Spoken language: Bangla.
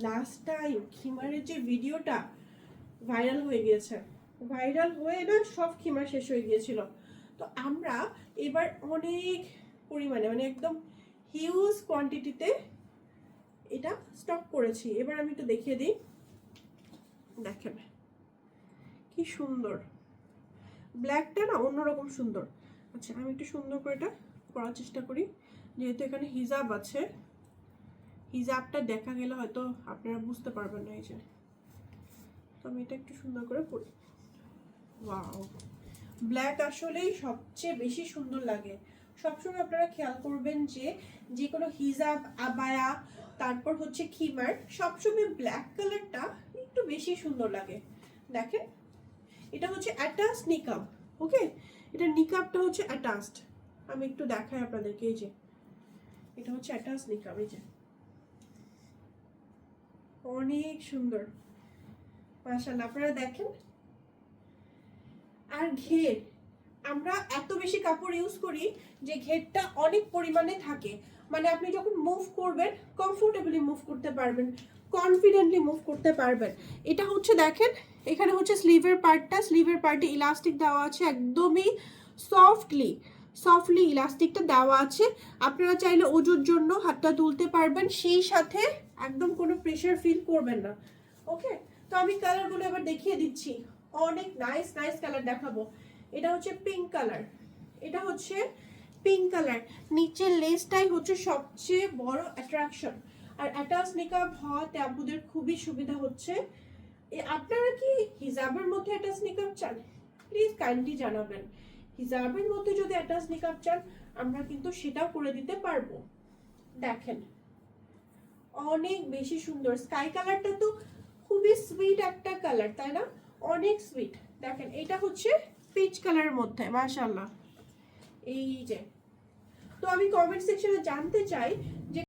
লাস্ট টাইম খিমারের যে ভিডিওটা ভাইরাল হয়ে গিয়েছে, ভাইরাল হয়ে না সব খিমার শেষ হয়ে গিয়েছিল। তো আমরা এবার অনেক পরিমাণে মানে একদম হিউজ কোয়ান্টিটিতে এটা স্টক করেছি। এবার আমি একটু দেখিয়ে দিই, দেখেন কি সুন্দর, ব্ল্যাকটা না অন্যরকম সুন্দর। আচ্ছা আমি একটু সুন্দর করে এটা করার চেষ্টা করি, যেহেতু এখানে হিজাব আছে, হিজাবটা দেখা গেলে হয়তো আপনারা বুঝতে পারবেন না। এই যে তো আমি এটা একটু সুন্দর করে পরি। ওয়াও, ব্ল্যাক আসলেই সবচেয়ে বেশি সুন্দর লাগে। সবসময় আপনারা খেয়াল করবেন যে যে কোনো হিজাব, আবায়া, তারপর হচ্ছে খিমার, সবসময় ব্ল্যাক কালারটা একটু বেশি সুন্দর লাগে। দেখেন এটা হচ্ছে অ্যাটাচড নিকাব, ওকে, এটা নিকাবটা হচ্ছে অ্যাটাচড। আমি একটু দেখাই আপনাদেরকে, এই যে এটা হচ্ছে অ্যাটাচড নিকাব, এই যে অনেক সুন্দর মাশাআল্লাহ, আপনারা দেখেন। আর ঘের, আমরা এত বেশি কাপড় ইউজ করি যে ঘেরটা অনেক পরিমাণে থাকে, মানে আপনি যখন মুভ করবেন কমফোর্টেবলি মুভ করতে পারবেন, কনফিডেন্টলি মুভ করতে পারবেন। এটা হচ্ছে দেখেন, এখানে হচ্ছে স্লিভের পার্টটা, স্লিভের পার্টে ইলাস্টিক দেওয়া আছে, একদমই সফটলি ইলাস্টিকটা দেওয়া আছে। আপনারা চাইলে ওজুর জন্য হাতটা তুলতে পারবেন, সেই সাথে একদম কোনো প্রেশার ফিল করবেন না। ওকে, তো আমি কালারগুলো এবার দেখিয়ে দিচ্ছি, অনেক নাইস নাইস কালার দেখাবো। এটা হচ্ছে পিঙ্ক কালার, এটা হচ্ছে পিঙ্ক কালার, নিচের লেসটাই হচ্ছে সবচেয়ে বড় অ্যাট্রাকশন। আর অ্যাটাচ নিকাব হওয়াতে আপুদের খুবই সুবিধা হচ্ছে। আপনারা কি হিজাবের মধ্যে অ্যাটাচ নিকাব চান? প্লিজ কাইন্ডলি জানাবেন। হিজাবের মধ্যে যদি অ্যাটাচ নিকাব চান আমরা কিন্তু সেটাও করে দিতে পারবো। দেখেন অনেক বেশি সুন্দর, স্কাই কালারটা তো খুবই সুইট একটা কালার, তাই না? অনেক সুইট। দেখেন এটা হচ্ছে পিচ কালারের মধ্যে, মাশাআল্লাহ। এই যে, তো আমি কমেন্ট সেকশনে জানতে চাই যে